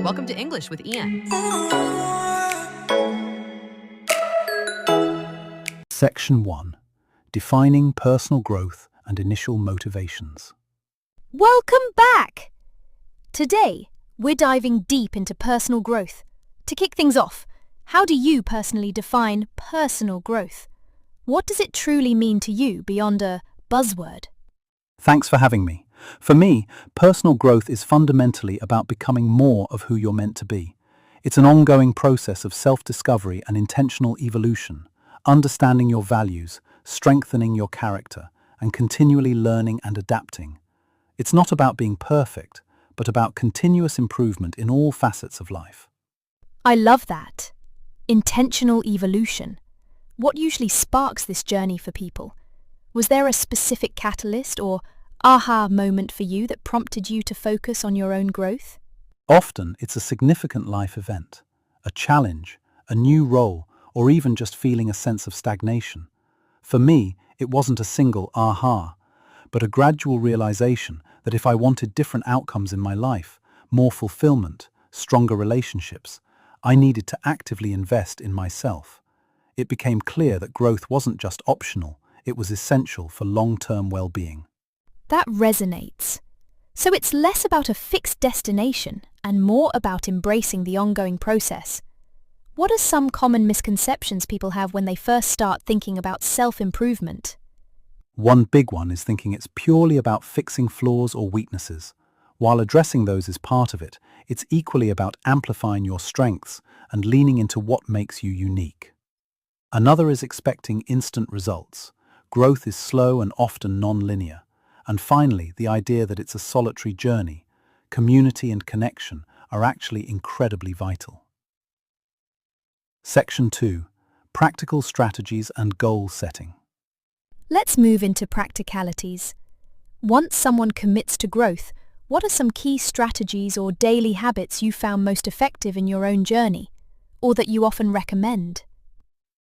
Welcome to English with Ian. Section 1. Defining personal growth and initial motivations. Welcome back! Today, we're diving deep into personal growth. To kick things off, how do you personally define personal growth? What does it truly mean to you beyond a buzzword? Thanks for having me. For me, personal growth is fundamentally about becoming more of who you're meant to be. It's an ongoing process of self-discovery and intentional evolution, understanding your values, strengthening your character, and continually learning and adapting. It's not about being perfect, but about continuous improvement in all facets of life. I love that. Intentional evolution. What usually sparks this journey for people? Was there a specific catalyst or aha moment for you that prompted you to focus on your own growth? Often, it's a significant life event, a challenge, a new role, or even just feeling a sense of stagnation. For me, it wasn't a single aha, but a gradual realization that if I wanted different outcomes in my life, more fulfillment, stronger relationships, I needed to actively invest in myself. It became clear that growth wasn't just optional, it was essential for long-term well-being. That resonates. So it's less about a fixed destination and more about embracing the ongoing process. What are some common misconceptions people have when they first start thinking about self-improvement? One big one is thinking it's purely about fixing flaws or weaknesses. While addressing those is part of it, it's equally about amplifying your strengths and leaning into what makes you unique. Another is expecting instant results. Growth is slow and often non-linear. And finally, the idea that it's a solitary journey. Community and connection are actually incredibly vital. Section 2. Practical strategies and goal setting. Let's move into practicalities. Once someone commits to growth, what are some key strategies or daily habits you found most effective in your own journey, or that you often recommend?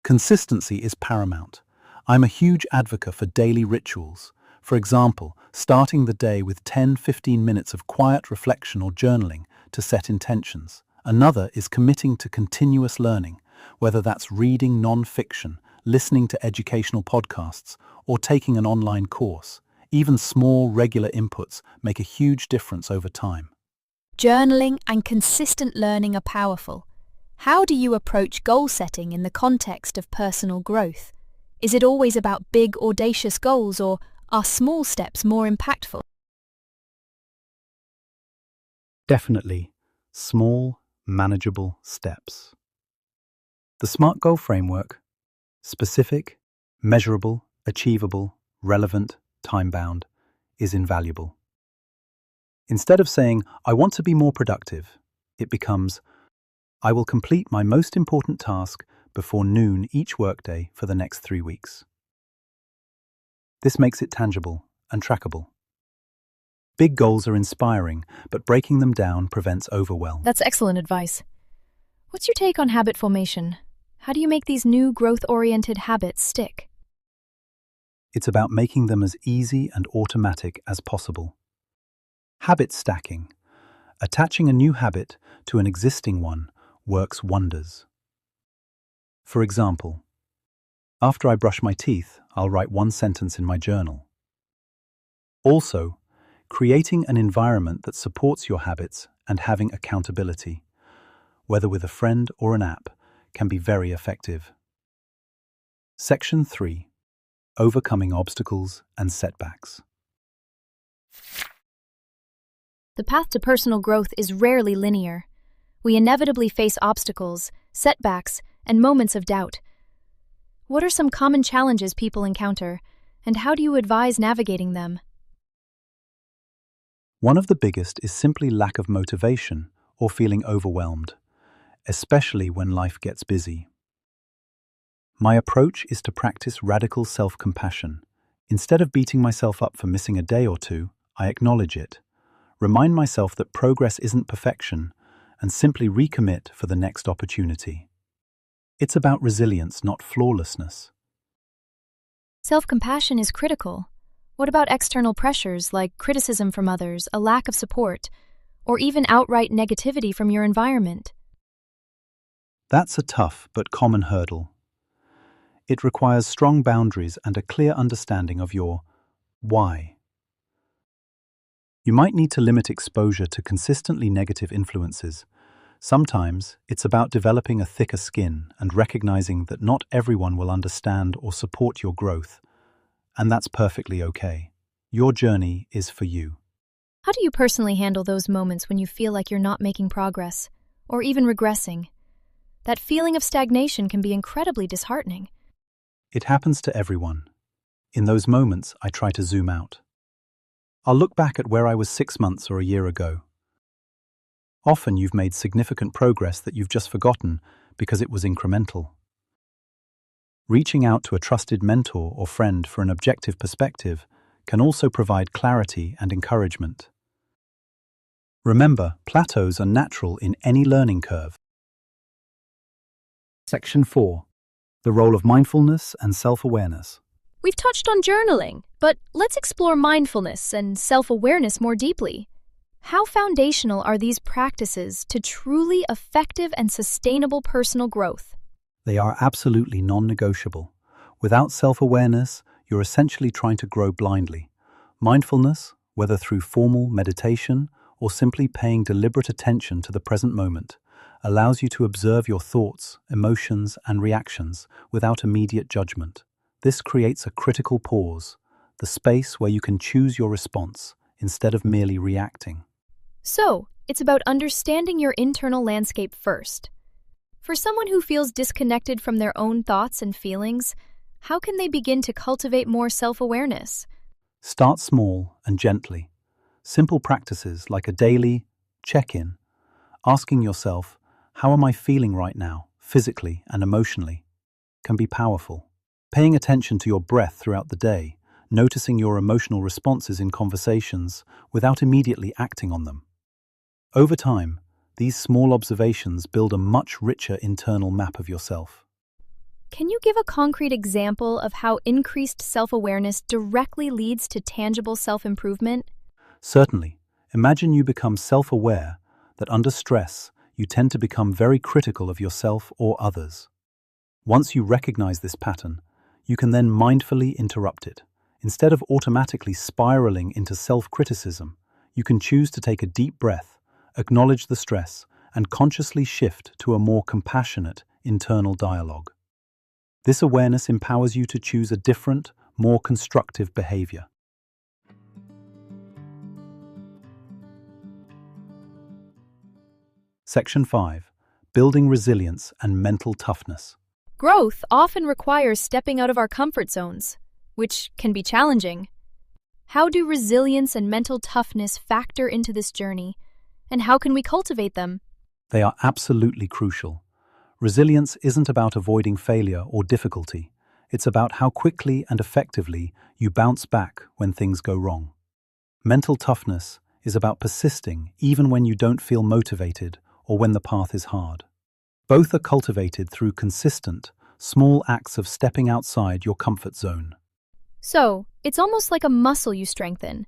Consistency is paramount. I'm a huge advocate for daily rituals. For example, starting the day with 10-15 minutes of quiet reflection or journaling to set intentions. Another is committing to continuous learning, whether that's reading non-fiction, listening to educational podcasts, or taking an online course. Even small, regular inputs make a huge difference over time. Journaling and consistent learning are powerful. How do you approach goal setting in the context of personal growth? Is it always about big, audacious goals, or are small steps more impactful? Definitely, small, manageable steps. The SMART goal framework: specific, measurable, achievable, relevant, time-bound, is invaluable. Instead of saying, "I want to be more productive," it becomes, "I will complete my most important task before noon each workday for the next 3 weeks." This makes it tangible and trackable. Big goals are inspiring, but breaking them down prevents overwhelm. That's excellent advice. What's your take on habit formation? How do you make these new growth-oriented habits stick? It's about making them as easy and automatic as possible. Habit stacking. Attaching a new habit to an existing one works wonders. For example, after I brush my teeth, I'll write one sentence in my journal. Also, creating an environment that supports your habits and having accountability, whether with a friend or an app, can be very effective. Section 3. Overcoming obstacles and setbacks. The path to personal growth is rarely linear. We inevitably face obstacles, setbacks, and moments of doubt. What are some common challenges people encounter, and how do you advise navigating them? One of the biggest is simply lack of motivation or feeling overwhelmed, especially when life gets busy. My approach is to practice radical self-compassion. Instead of beating myself up for missing a day or two, I acknowledge it, remind myself that progress isn't perfection, and simply recommit for the next opportunity. It's about resilience, not flawlessness. Self-compassion is critical. What about external pressures like criticism from others, a lack of support, or even outright negativity from your environment? That's a tough but common hurdle. It requires strong boundaries and a clear understanding of your why. You might need to limit exposure to consistently negative influences. Sometimes it's about developing a thicker skin and recognizing that not everyone will understand or support your growth, and that's perfectly okay. Your journey is for you. How do you personally handle those moments when you feel like you're not making progress, or even regressing? That feeling of stagnation can be incredibly disheartening. It happens to everyone. In those moments, I try to zoom out. I'll look back at where I was 6 months or a year ago. Often you've made significant progress that you've just forgotten because it was incremental. Reaching out to a trusted mentor or friend for an objective perspective can also provide clarity and encouragement. Remember, plateaus are natural in any learning curve. Section 4. The role of mindfulness and self-awareness. We've touched on journaling, but let's explore mindfulness and self-awareness more deeply. How foundational are these practices to truly effective and sustainable personal growth? They are absolutely non-negotiable. Without self-awareness, you're essentially trying to grow blindly. Mindfulness, whether through formal meditation or simply paying deliberate attention to the present moment, allows you to observe your thoughts, emotions, and reactions without immediate judgment. This creates a critical pause, the space where you can choose your response instead of merely reacting. So, it's about understanding your internal landscape first. For someone who feels disconnected from their own thoughts and feelings, how can they begin to cultivate more self-awareness? Start small and gently. Simple practices like a daily check-in, asking yourself, how am I feeling right now, physically and emotionally, can be powerful. Paying attention to your breath throughout the day, noticing your emotional responses in conversations without immediately acting on them. Over time, these small observations build a much richer internal map of yourself. Can you give a concrete example of how increased self-awareness directly leads to tangible self-improvement? Certainly, imagine you become self-aware that under stress, you tend to become very critical of yourself or others. Once you recognize this pattern, you can then mindfully interrupt it. Instead of automatically spiraling into self-criticism, you can choose to take a deep breath, acknowledge the stress, and consciously shift to a more compassionate internal dialogue. This awareness empowers you to choose a different, more constructive behavior. Section 5. Building resilience and mental toughness. Growth often requires stepping out of our comfort zones, which can be challenging. How do resilience and mental toughness factor into this journey, and how can we cultivate them? They are absolutely crucial. Resilience isn't about avoiding failure or difficulty. It's about how quickly and effectively you bounce back when things go wrong. Mental toughness is about persisting even when you don't feel motivated or when the path is hard. Both are cultivated through consistent, small acts of stepping outside your comfort zone. So, it's almost like a muscle you strengthen.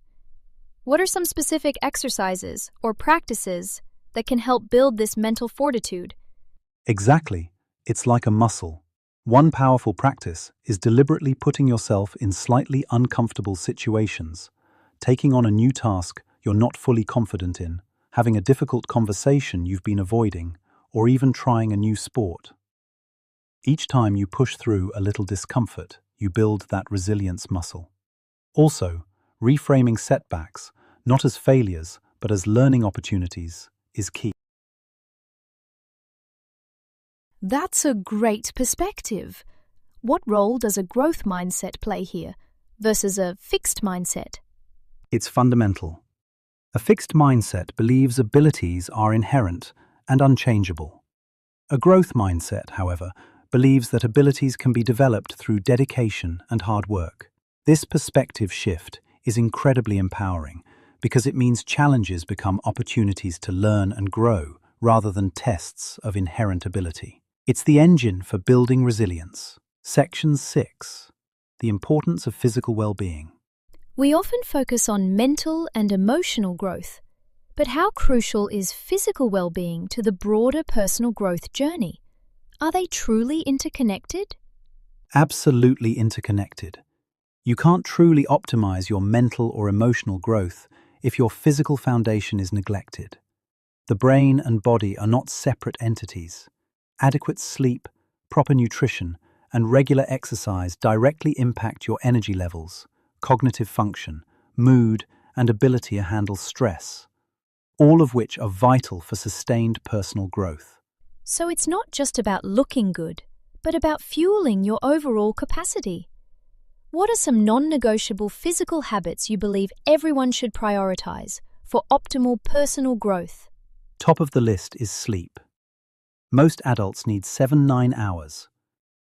What are some specific exercises or practices that can help build this mental fortitude? Exactly. It's like a muscle. One powerful practice is deliberately putting yourself in slightly uncomfortable situations, taking on a new task you're not fully confident in, having a difficult conversation you've been avoiding, or even trying a new sport. Each time you push through a little discomfort, you build that resilience muscle. Also, reframing setbacks, not as failures, but as learning opportunities, is key. That's a great perspective. What role does a growth mindset play here versus a fixed mindset? It's fundamental. A fixed mindset believes abilities are inherent and unchangeable. A growth mindset, however, believes that abilities can be developed through dedication and hard work. This perspective shift is incredibly empowering because it means challenges become opportunities to learn and grow rather than tests of inherent ability. It's the engine for building resilience. Section 6. The importance of physical well-being. We often focus on mental and emotional growth, But how crucial is physical well-being to the broader personal growth journey? Are they truly interconnected? Absolutely interconnected. You can't truly optimize your mental or emotional growth if your physical foundation is neglected. The brain and body are not separate entities. Adequate sleep, proper nutrition, and regular exercise directly impact your energy levels, cognitive function, mood, and ability to handle stress, all of which are vital for sustained personal growth. So it's not just about looking good, but about fueling your overall capacity. What are some non-negotiable physical habits you believe everyone should prioritize for optimal personal growth? Top of the list is sleep. Most adults need 7-9 hours.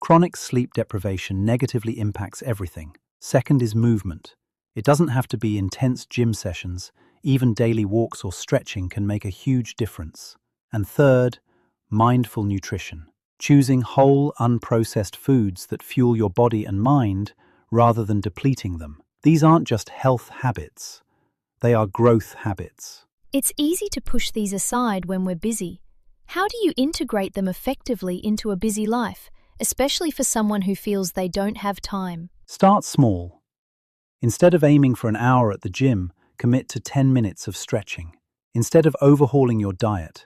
Chronic sleep deprivation negatively impacts everything. Second is movement. It doesn't have to be intense gym sessions. Even daily walks or stretching can make a huge difference. And third, mindful nutrition. Choosing whole, unprocessed foods that fuel your body and mind rather than depleting them. These aren't just health habits. They are growth habits. It's easy to push these aside when we're busy. How do you integrate them effectively into a busy life, especially for someone who feels they don't have time? Start small. Instead of aiming for an hour at the gym, commit to 10 minutes of stretching. Instead of overhauling your diet,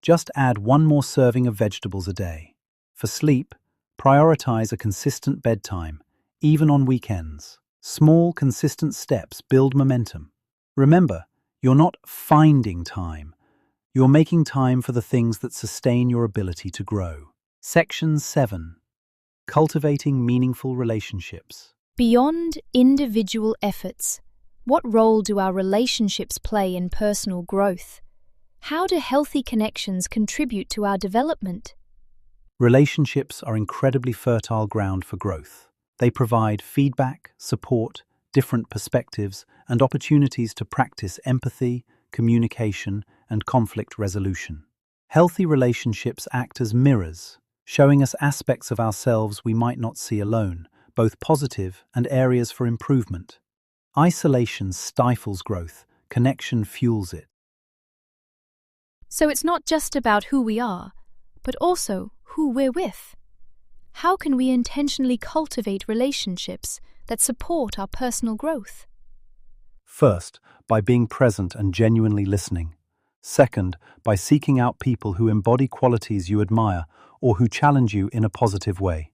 just add one more serving of vegetables a day. For sleep, prioritize a consistent bedtime, even on weekends. Small, consistent steps build momentum. Remember, you're not finding time. You're making time for the things that sustain your ability to grow. Section 7. Cultivating meaningful relationships. Beyond individual efforts, what role do our relationships play in personal growth? How do healthy connections contribute to our development? Relationships are incredibly fertile ground for growth. They provide feedback, support, different perspectives, and opportunities to practice empathy, communication, and conflict resolution. Healthy relationships act as mirrors, showing us aspects of ourselves we might not see alone, both positive and areas for improvement. Isolation stifles growth, connection fuels it. So it's not just about who we are, but also who we're with. How can we intentionally cultivate relationships that support our personal growth? First, by being present and genuinely listening. Second, by seeking out people who embody qualities you admire or who challenge you in a positive way.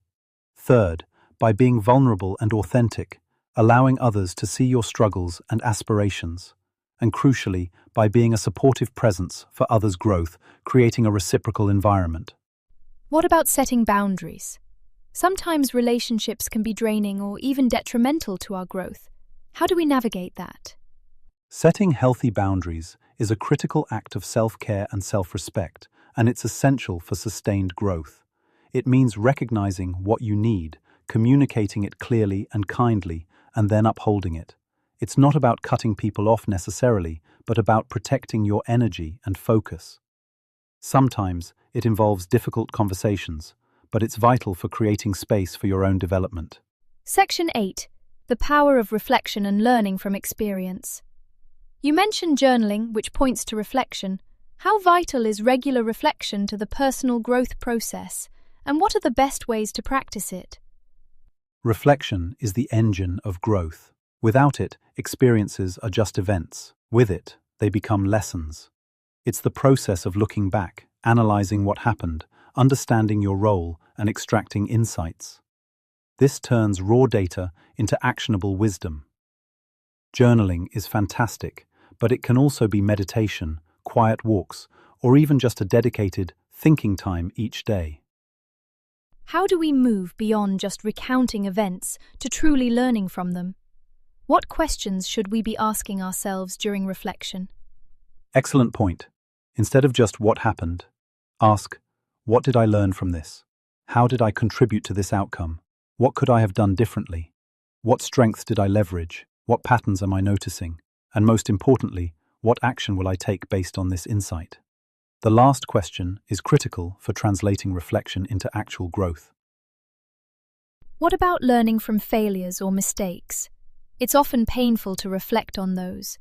Third, by being vulnerable and authentic, allowing others to see your struggles and aspirations. And crucially, by being a supportive presence for others' growth, creating a reciprocal environment. What about setting boundaries? Sometimes relationships can be draining or even detrimental to our growth. How do we navigate that? Setting healthy boundaries is a critical act of self-care and self-respect, and it's essential for sustained growth. It means recognizing what you need, communicating it clearly and kindly, and then upholding it. It's not about cutting people off necessarily, but about protecting your energy and focus. Sometimes it involves difficult conversations, but it's vital for creating space for your own development. Section 8. The power of reflection and learning from experience. You mentioned journaling, which points to reflection. How vital is regular reflection to the personal growth process, and what are the best ways to practice it? Reflection is the engine of growth. Without it, experiences are just events. With it, they become lessons. It's the process of looking back, analyzing what happened, understanding your role, and extracting insights. This turns raw data into actionable wisdom. Journaling is fantastic, but it can also be meditation, quiet walks, or even just a dedicated thinking time each day. How do we move beyond just recounting events to truly learning from them? What questions should we be asking ourselves during reflection? Excellent point. Instead of just what happened, ask, what did I learn from this? How did I contribute to this outcome? What could I have done differently? What strengths did I leverage? What patterns am I noticing? And most importantly, what action will I take based on this insight? The last question is critical for translating reflection into actual growth. What about learning from failures or mistakes? It's often painful to reflect on those.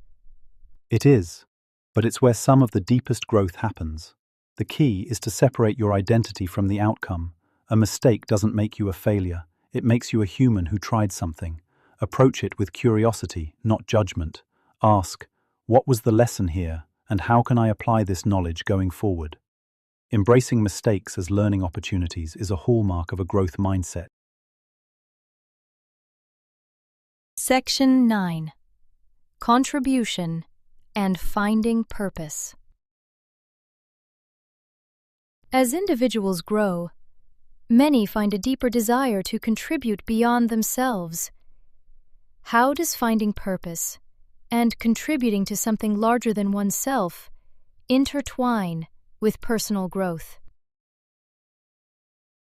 It is. But it's where some of the deepest growth happens. The key is to separate your identity from the outcome. A mistake doesn't make you a failure. It makes you a human who tried something. Approach it with curiosity, not judgment. Ask, what was the lesson here, and how can I apply this knowledge going forward? Embracing mistakes as learning opportunities is a hallmark of a growth mindset. Section 9. Contribution and finding purpose. As individuals grow, many find a deeper desire to contribute beyond themselves. How does finding purpose and contributing to something larger than oneself intertwine with personal growth?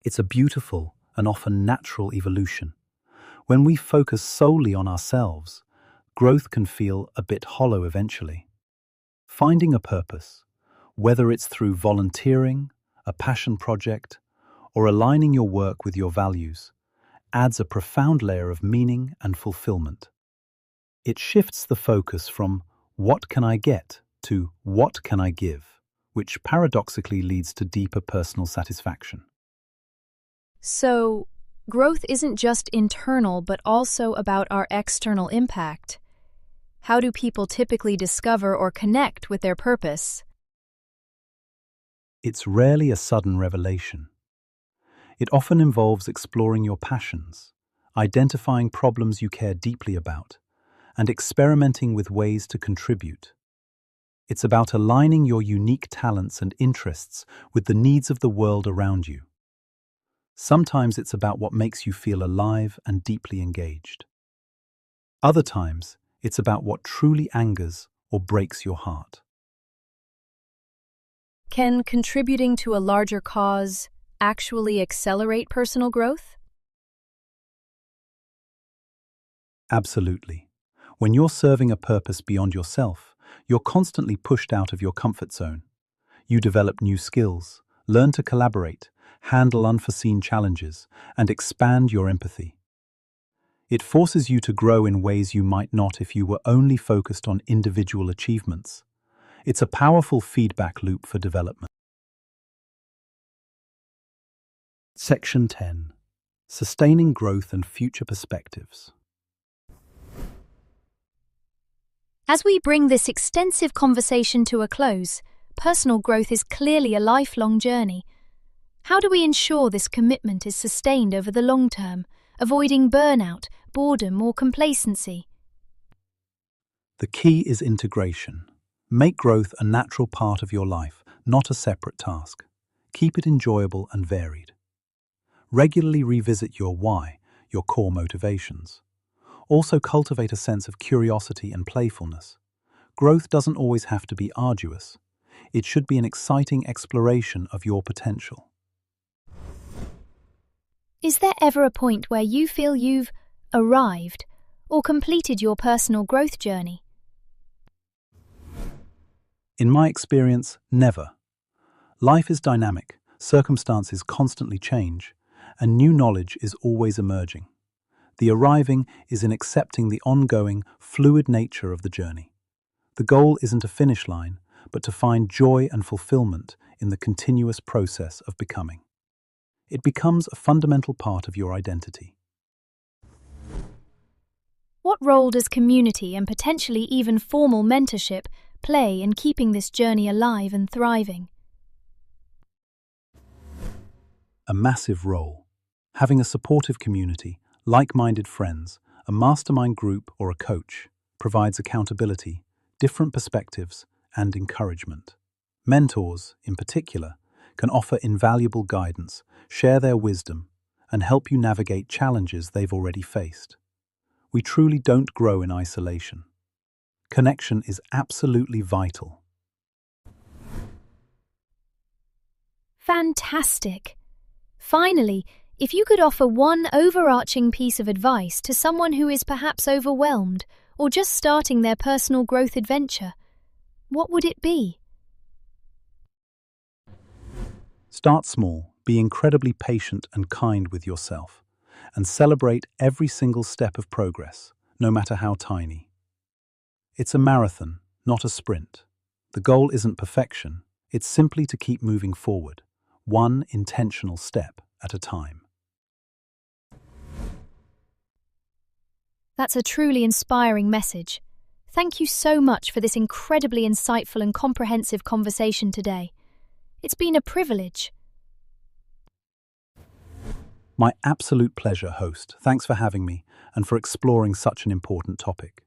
It's a beautiful and often natural evolution. When we focus solely on ourselves, growth can feel a bit hollow eventually. Finding a purpose, whether it's through volunteering, a passion project, or aligning your work with your values, adds a profound layer of meaning and fulfillment. It shifts the focus from "what can I get" to "what can I give," which paradoxically leads to deeper personal satisfaction. So, growth isn't just internal but also about our external impact. How do people typically discover or connect with their purpose? It's rarely a sudden revelation. It often involves exploring your passions, identifying problems you care deeply about, and experimenting with ways to contribute. It's about aligning your unique talents and interests with the needs of the world around you. Sometimes it's about what makes you feel alive and deeply engaged. Other times, it's about what truly angers or breaks your heart. Can contributing to a larger cause actually accelerate personal growth? Absolutely. When you're serving a purpose beyond yourself, you're constantly pushed out of your comfort zone. You develop new skills, learn to collaborate, handle unforeseen challenges, and expand your empathy. It forces you to grow in ways you might not if you were only focused on individual achievements. It's a powerful feedback loop for development. Section 10. Sustaining growth and future perspectives. As we bring this extensive conversation to a close, personal growth is clearly a lifelong journey. How do we ensure this commitment is sustained over the long term, avoiding burnout, boredom, or complacency? The key is integration. Make growth a natural part of your life, not a separate task. Keep it enjoyable and varied. Regularly revisit your why, your core motivations. Also cultivate a sense of curiosity and playfulness. Growth doesn't always have to be arduous. It should be an exciting exploration of your potential. Is there ever a point where you feel you've arrived or completed your personal growth journey? In my experience, never. Life is dynamic, circumstances constantly change, and new knowledge is always emerging. The arriving is in accepting the ongoing, fluid nature of the journey. The goal isn't a finish line, but to find joy and fulfillment in the continuous process of becoming. It becomes a fundamental part of your identity. What role does community and potentially even formal mentorship play in keeping this journey alive and thriving? A massive role. Having a supportive community, like-minded friends, a mastermind group or a coach provides accountability, different perspectives, and encouragement. Mentors, in particular, can offer invaluable guidance, share their wisdom, and help you navigate challenges they've already faced. We truly don't grow in isolation. Connection is absolutely vital. Fantastic! Finally, if you could offer one overarching piece of advice to someone who is perhaps overwhelmed or just starting their personal growth adventure, what would it be? Start small, be incredibly patient and kind with yourself, and celebrate every single step of progress, no matter how tiny. It's a marathon, not a sprint. The goal isn't perfection, it's simply to keep moving forward, one intentional step at a time. That's a truly inspiring message. Thank you so much for this incredibly insightful and comprehensive conversation today. It's been a privilege. My absolute pleasure, host. Thanks for having me and for exploring such an important topic.